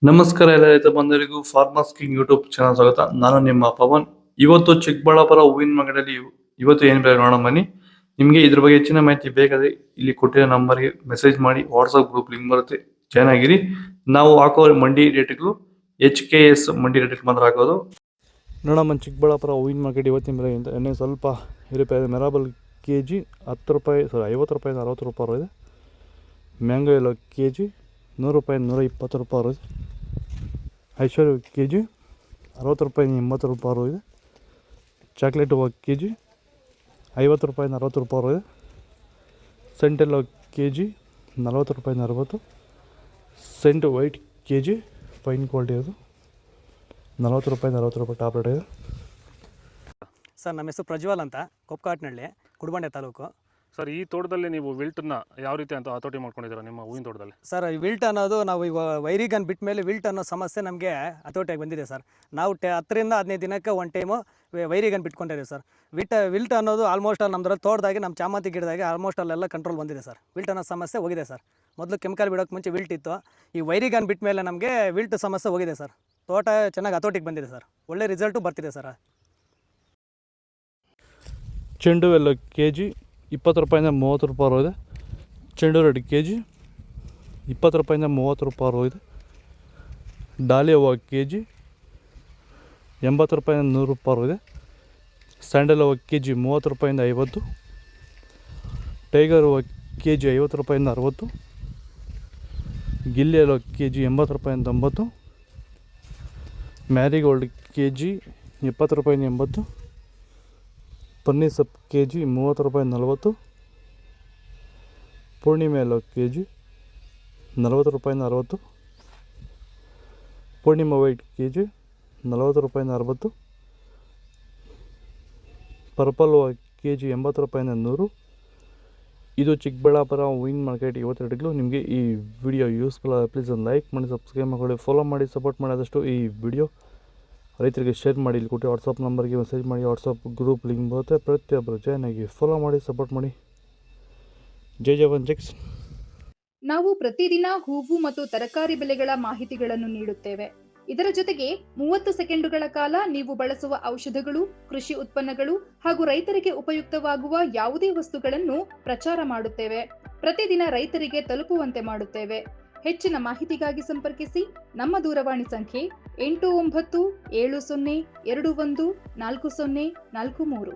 ನಮಸ್ಕಾರ ಎಲ್ಲ ರೈತ ಬಂಧುಗಳಿಗೂ ಫಾರ್ಮರ್ಸ್ ಕಿಂಗ್ ಯೂಟ್ಯೂಬ್ ಚಾನಲ್ ಸ್ವಾಗತ. ನಾನು ನಿಮ್ಮ ಪವನ್. ಇವತ್ತು ಚಿಕ್ಕಬಳ್ಳಾಪುರ ಹೂವಿನ ಮಾರ್ಕೆಟಲ್ಲಿ ಇವತ್ತು ಏನು ಬೆಲೆ ನೋಡೋಣ ಬನ್ನಿ. ನಿಮಗೆ ಇದ್ರ ಬಗ್ಗೆ ಹೆಚ್ಚಿನ ಮಾಹಿತಿ ಬೇಕಾದ್ರೆ ಇಲ್ಲಿ ಕೊಟ್ಟಿರೋ ನಂಬರ್ಗೆ ಮೆಸೇಜ್ ಮಾಡಿ, ವಾಟ್ಸ್ಆಪ್ ಗ್ರೂಪ್ ಲಿಂಕ್ ಬರುತ್ತೆ, ಜಾಯ್ನ್ ಆಗಿರಿ. ನಾವು ಹಾಕೋ ಮಂಡಿ ರೇಟ್ಗಳು HKS ಮಂಡಿ ರೇಟ್ ಮಾತ್ರ ಹಾಕೋದು. ನೋಡಮ್ಮ, ಚಿಕ್ಕಬಳ್ಳಾಪುರ ಹೂವಿನ ಮಾರ್ಕೆಟ್ ಇವತ್ತಿನ ಬೆಲೆ ಎಣ್ಣೆ ಸ್ವಲ್ಪ ಇರುತ್ತೆ. ಮೆರಾಬಲ್ KG 10 ರೂಪಾಯಿ, 50 ರೂಪಾಯಿ 60 ರೂಪಾಯಿ ಇದೆ. ಮ್ಯಾಂಗೋ ಎಲ್ಲೋ KG 100 ರೂಪಾಯಿ 120 ರೂಪಾಯಿ ಇದೆ. ಐಶ್ವರ್ಯ KG 60 ರೂಪಾಯಿ 80 ರೂಪಾಯಿ ಇದೆ. ಚಾಕ್ಲೇಟ್ ಹೂವು KG 50 ರೂಪಾಯಿ 60 ರೂಪಾಯಿ ಇದೆ. ಸೆಂಟೆಲ್ಲೋ KG 40 ರೂಪಾಯಿ 60. Cent white KG fine quality ಅದು 40 ರೂಪಾಯಿ 40 ರೂಪಾಯಿ ಟಾಪ್ ರೇಟ್ ಇದೆ. ಸರ್, ನಮ್ಮ ಹೆಸರು ಪ್ರಜ್ವಲ್ ಅಂತ, ಕೊಪ್ಪಕಾಟ್ನಳ್ಳಿ, ಕುಡಬಂಡೆ ತಾಲೂಕು. ಸರ್, ಈ ತೋಟದಲ್ಲಿ ನೀವು ವಿಲ್ಟನ್ನ ಯಾವ ರೀತಿ ಅಂತ ಹತೋಟಿ ಮಾಡ್ಕೊಂಡಿದ್ದೀರಾ ನಿಮ್ಮ ಹೂವಿನ ತೋಟದಲ್ಲಿ? ಸರ್, ಈ ವಿಲ್ಟ್ ಅನ್ನೋದು ನಾವು ಈಗ ವೈರಿಗನ್ ಬಿಟ್ಟ ಮೇಲೆ ವಿಲ್ಟ್ ಅನ್ನೋ ಸಮಸ್ಯೆ ನಮಗೆ ಹತೋಟಿಯಾಗಿ ಬಂದಿದೆ ಸರ್. ನಾವು 10 ರಿಂದ 15 ದಿನಕ್ಕೆ ಒಂದು ಟೈಮು ವೈರಿಗನ್ ಬಿಟ್ಕೊಂಡಿದ್ದೀವಿ ಸರ್. ವಿಲ್ಟ್ ಅನ್ನೋದು ಆಲ್ಮೋಸ್ಟ್ ನಮ್ಮದ್ರಲ್ಲಿ ತೋಟದಾಗೆ, ನಮ್ಮ ಚಾಮಂತಿ ಗಿಡದಾಗೆ ಆಲ್ಮೋಸ್ಟ್ ಅಲ್ಲೆಲ್ಲ ಕಂಟ್ರೋಲ್ ಬಂದಿದೆ ಸರ್. ವಿಲ್ಟ್ ಅನ್ನೋ ಸಮಸ್ಯೆ ಹೋಗಿದೆ ಸರ್. ಮೊದಲು ಕೆಮಿಕಲ್ ಬಿಡೋಕ್ಕೆ ಮುಂಚೆ ವಿಲ್ಟ್ ಇತ್ತು. ಈ ವೈರಿಗನ್ ಬಿಟ್ಟ ಮೇಲೆ ನಮಗೆ ವಿಲ್ಟ್ ಸಮಸ್ಯೆ ಹೋಗಿದೆ ಸರ್. ತೋಟ ಚೆನ್ನಾಗಿ ಹತೋಟಿಗೆ ಬಂದಿದೆ ಸರ್. ಒಳ್ಳೆ ರಿಸಲ್ಟು ಬರ್ತಿದೆ ಸರ್. ಚೆಂಡು ಎಲ್ಲ KG 20 ರೂಪಾಯಿಂದ 30 ರೂಪಾಯಿ ಇದೆ. ಚೆಂಡು ರೆಡ್ KG 20 ರೂಪಾಯಿಂದ 30 ರೂಪಾಯಿ ಇದೆ. ಡಾಲಿ ಹೂವು KG 80 ರೂಪಾಯಿಂದ 100 ರೂಪಾಯಿ ಇದೆ. ಸ್ಯಾಂಡಲ್ ಹೂವು KG 30 ರೂಪಾಯಿಂದ 50. ಟೈಗರ್ ಹೂವು KG 50 ರೂಪಾಯಿಂದ 60. ಗಿಲ್ಲಿ ಹೂವು KG 80 ರೂಪಾಯಿಂದ 90. ಮ್ಯಾರಿಗೋಲ್ಡ್ KG 70 ರೂಪಾಯಿಂದ 80. ಪನ್ನೀರ್ ಸೊಪ್ಪು KG 30 ರೂಪಾಯಿ 40. ಪೂರ್ಣಿಮೆ ಎಲ್ಲೋ KG 40 ರೂಪಾಯಿಂದ 60. ಪೂರ್ಣಿಮಾ ವೈಟ್ KG 40 ರೂಪಾಯಿಂದ 60. ಪರ್ಪಲ್ KG 80 ರೂಪಾಯಿಂದ 100. ಇದು ಚಿಕ್ಕಬಳ್ಳಾಪುರ ಹೂವಿನ ಮಾರ್ಕೆಟ್ ಇವತ್ತು ರೇಟ್ಗಳು. ನಿಮಗೆ ಈ ವಿಡಿಯೋ ಯೂಸ್ಫುಲ್ ಆದರೆ ಪ್ಲೀಸ್ ಒಂದು ಲೈಕ್ ಮಾಡಿ, ಸಬ್ಸ್ಕ್ರೈಬ್ ಮಾಡಿ, ಫಾಲೋ ಮಾಡಿ, ಸಪೋರ್ಟ್ ಮಾಡಿದಷ್ಟು ಈ ವಿಡಿಯೋ ರೈತರಿಗೆ ಶೇರ್ ಮಾಡಿ. ಇಲ್ಲಿ ಕೊಟ್ಟು ವಾಟ್ಸಪ್ ನಂಬರ್ಗೆ ಮೆಸೇಜ್ ಮಾಡಿ, ವಾಟ್ಸಪ್ ಗ್ರೂಪ್ ಲಿಂಕ್ ಬರುತ್ತೆ, ಪ್ರತಿಯೊಬ್ಬರು ಜಾಯ್ನ್ ಆಗಿ ಫಾಲೋ ಮಾಡಿ, ಸಪೋರ್ಟ್ ಮಾಡಿ. ಜೈ ಜವಾನ್ ಜೈ ಕಿಸಾನ್. ನಾವು ಪ್ರತಿದಿನ ಹೂವು ಮತ್ತು ತರಕಾರಿ ಬೆಲೆಗಳ ಮಾಹಿತಿಗಳನ್ನು ನೀಡುತ್ತೇವೆ. ಇದರ ಜೊತೆಗೆ 30 ಸೆಕೆಂಡುಗಳ ಕಾಲ ನೀವು ಬಳಸುವ ಔಷಧಗಳು, ಕೃಷಿ ಉತ್ಪನ್ನಗಳು ಹಾಗೂ ರೈತರಿಗೆ ಉಪಯುಕ್ತವಾಗುವ ಯಾವುದೇ ವಸ್ತುಗಳನ್ನು ಪ್ರಚಾರ ಮಾಡುತ್ತೇವೆ. ಪ್ರತಿದಿನ ರೈತರಿಗೆ ತಲುಪುವಂತೆ ಮಾಡುತ್ತೇವೆ. ಹೆಚ್ಚಿನ ಮಾಹಿತಿಗಾಗಿ ಸಂಪರ್ಕಿಸಿ. ನಮ್ಮ ದೂರವಾಣಿ ಸಂಖ್ಯೆ 8970214043.